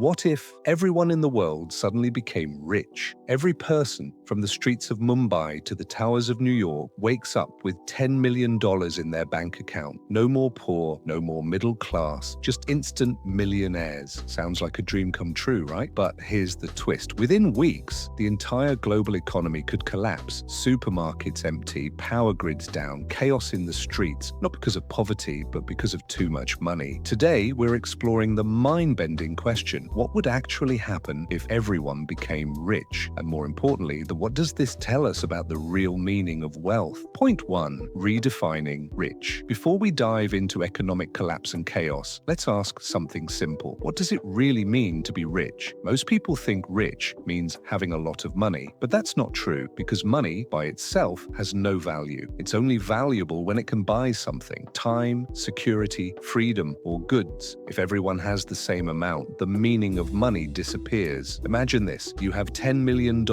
What if everyone in the world suddenly became rich? Every person, from the streets of Mumbai to the towers of New York, wakes up with $10 million in their bank account. No more poor, no more middle class, just instant millionaires. Sounds like a dream come true, right? But here's the twist. Within weeks, the entire global economy could collapse. Supermarkets empty, power grids down, chaos in the streets, not because of poverty, but because of too much money. Today, we're exploring the mind-bending question: what would actually happen if everyone became rich? And more importantly, what does this tell us about the real meaning of wealth? Point 1. Redefining rich. Before we dive into economic collapse and chaos, let's ask something simple. What does it really mean to be rich? Most people think rich means having a lot of money, but that's not true, because money by itself has no value. It's only valuable when it can buy something: time, security, freedom, or goods. If everyone has the same amount, the meaning of money disappears. Imagine this: you have $10 million,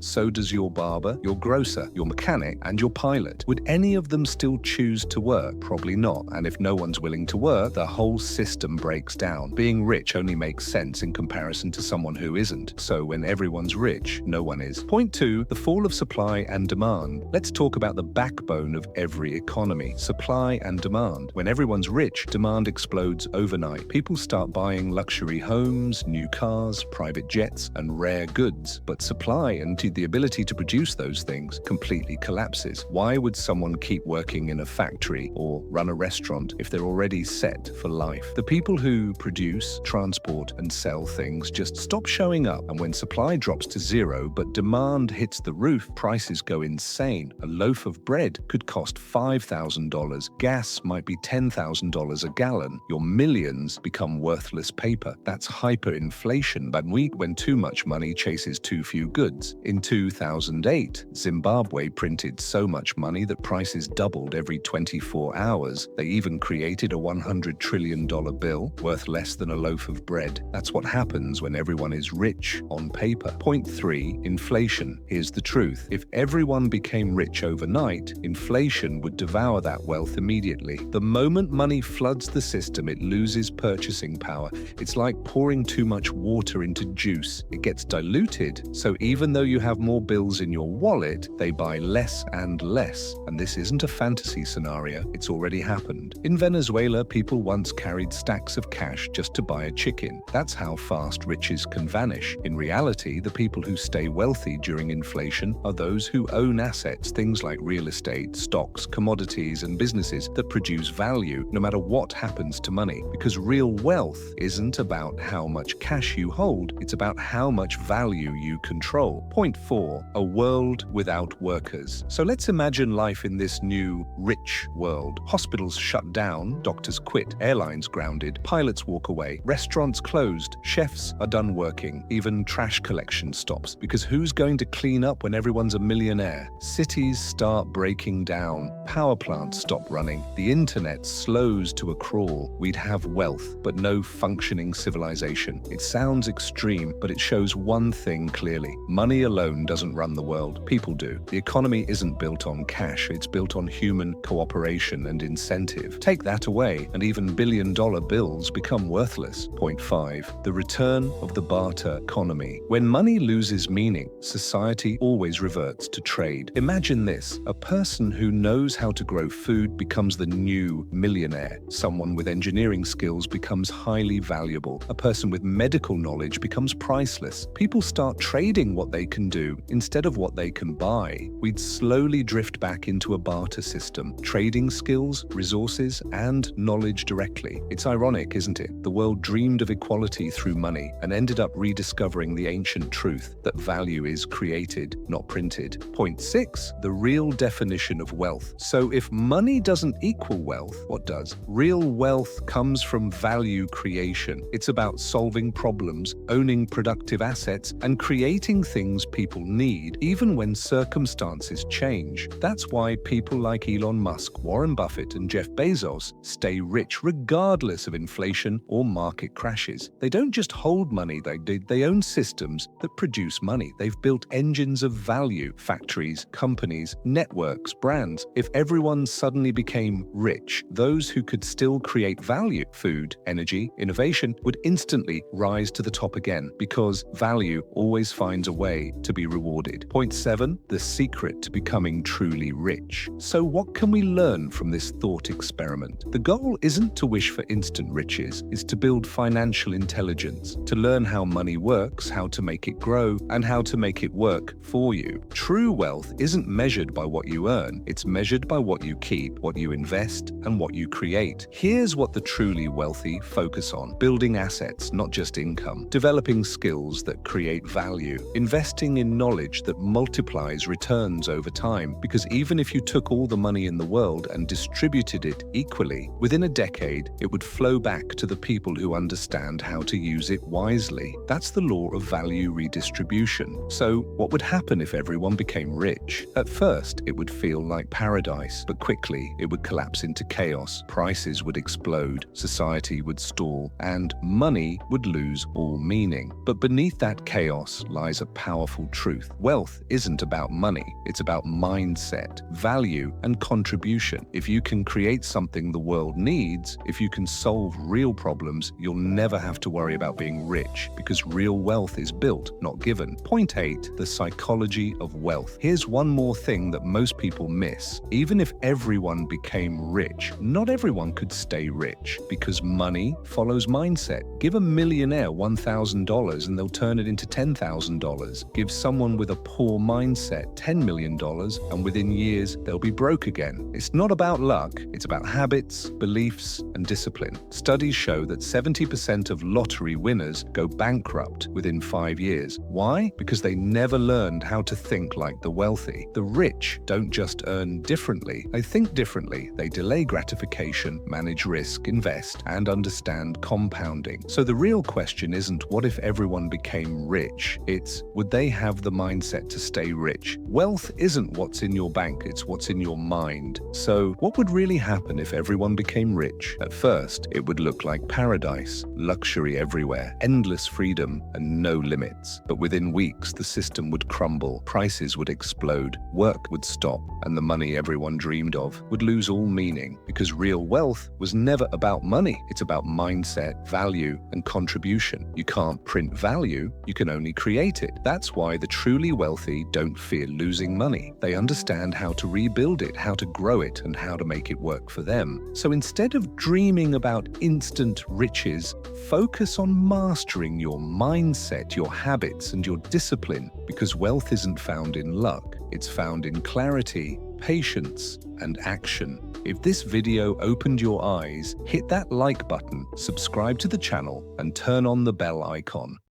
so does your barber, your grocer, your mechanic, and your pilot. Would any of them still choose to work? Probably not. And if no one's willing to work, the whole system breaks down. Being rich only makes sense in comparison to someone who isn't. So when everyone's rich, no one is. Point 2. The fall of supply and demand. Let's talk about the backbone of every economy: supply and demand. When everyone's rich, demand explodes overnight. People start buying luxury homes, new cars, private jets, and rare goods. But supply and the ability to produce those things completely collapses. Why would someone keep working in a factory or run a restaurant if they're already set for life? The people who produce, transport, and sell things just stop showing up. And when supply drops to zero but demand hits the roof, prices go insane. A loaf of bread could cost $5,000. Gas might be $10,000 a gallon. Your millions become worthless paper. That's hyperinflation, but when too much money chases too few goods. In 2008, Zimbabwe printed so much money that prices doubled every 24 hours. They even created a $100 trillion bill, worth less than a loaf of bread. That's what happens when everyone is rich on paper. Point 3. Inflation. Here's the truth. If everyone became rich overnight, inflation would devour that wealth immediately. The moment money floods the system, it loses purchasing power. It's like pouring too much water into juice. It gets diluted, so even though you have more bills in your wallet, they buy less and less. And this isn't a fantasy scenario, it's already happened. In Venezuela, people once carried stacks of cash just to buy a chicken. That's how fast riches can vanish. In reality, the people who stay wealthy during inflation are those who own assets, things like real estate, stocks, commodities, and businesses that produce value no matter what happens to money. Because real wealth isn't about how much cash you hold, it's about how much value you control. Point 4. A world without workers. So let's imagine life in this new, rich world. Hospitals shut down, doctors quit, airlines grounded, pilots walk away, restaurants closed, chefs are done working, even trash collection stops. Because who's going to clean up when everyone's a millionaire? Cities start breaking down, power plants stop running, the internet slows to a crawl. We'd have wealth, but no functioning civilization. It sounds extreme, but it shows one thing clearly. Money alone doesn't run the world. People do. The economy isn't built on cash, it's built on human cooperation and incentive. Take that away, and even billion-dollar bills become worthless. Point 5. The return of the barter economy. When money loses meaning, society always reverts to trade. Imagine this: a person who knows how to grow food becomes the new millionaire. Someone with engineering skills becomes highly valuable. A person with medical knowledge becomes priceless. People start trading what they can do instead of what they can buy. We'd slowly drift back into a barter system, trading skills, resources, and knowledge directly. It's ironic, isn't it? The world dreamed of equality through money and ended up rediscovering the ancient truth that value is created, not printed. Point 6. The real definition of wealth. So if money doesn't equal wealth, what does? Real wealth comes from value creation. It's about solving problems, owning productive assets, and creating things people need, even when circumstances change. That's why people like Elon Musk, Warren Buffett, and Jeff Bezos stay rich regardless of inflation or market crashes. They don't just hold money, they own systems that produce money. They've built engines of value, factories, companies, networks, brands. If everyone suddenly became rich, those who could still create value, food, energy, innovation, would instantly instantly rise to the top again because value always finds a way to be rewarded. Point 7. The secret to becoming truly rich. So what can we learn from this thought experiment? The goal isn't to wish for instant riches, it's to build financial intelligence, to learn how money works, how to make it grow, and how to make it work for you. True wealth isn't measured by what you earn, it's measured by what you keep, what you invest, and what you create. Here's what the truly wealthy focus on: building assets, not just income, developing skills that create value, investing in knowledge that multiplies returns over time, because even if you took all the money in the world and distributed it equally, within a decade, it would flow back to the people who understand how to use it wisely. That's the law of value redistribution. So, what would happen if everyone became rich? At first, it would feel like paradise, but quickly it would collapse into chaos. Prices would explode, society would stall, and money would lose all meaning. But beneath that chaos lies a powerful truth. Wealth isn't about money, it's about mindset, value, and contribution. If you can create something the world needs, if you can solve real problems, you'll never have to worry about being rich, because real wealth is built, not given. Point 8. The psychology of wealth. Here's one more thing that most people miss. Even if everyone became rich, not everyone could stay rich, because money follows mindset. Give a millionaire $1,000 and they'll turn it into $10,000. Give someone with a poor mindset $10 million and within years they'll be broke again. It's not about luck, it's about habits, beliefs, and discipline. Studies show that 70% of lottery winners go bankrupt within 5 years. Why? Because they never learned how to think like the wealthy. The rich don't just earn differently, they think differently. They delay gratification, manage risk, invest, and understand compounding. So the real question isn't what if everyone became rich, it's would they have the mindset to stay rich? Wealth isn't what's in your bank, it's what's in your mind. So what would really happen if everyone became rich? At first, it would look like paradise, luxury everywhere, endless freedom, and no limits. But within weeks, the system would crumble, prices would explode, work would stop, and the money everyone dreamed of would lose all meaning, because real wealth was never about money. It's about mindset, value, and contribution. You can't print value, you can only create it. That's why the truly wealthy don't fear losing money. They understand how to rebuild it, how to grow it, and how to make it work for them. So instead of dreaming about instant riches, focus on mastering your mindset, your habits, and your discipline, because wealth isn't found in luck. It's found in clarity, patience, and action. If this video opened your eyes, hit that like button, subscribe to the channel, and turn on the bell icon.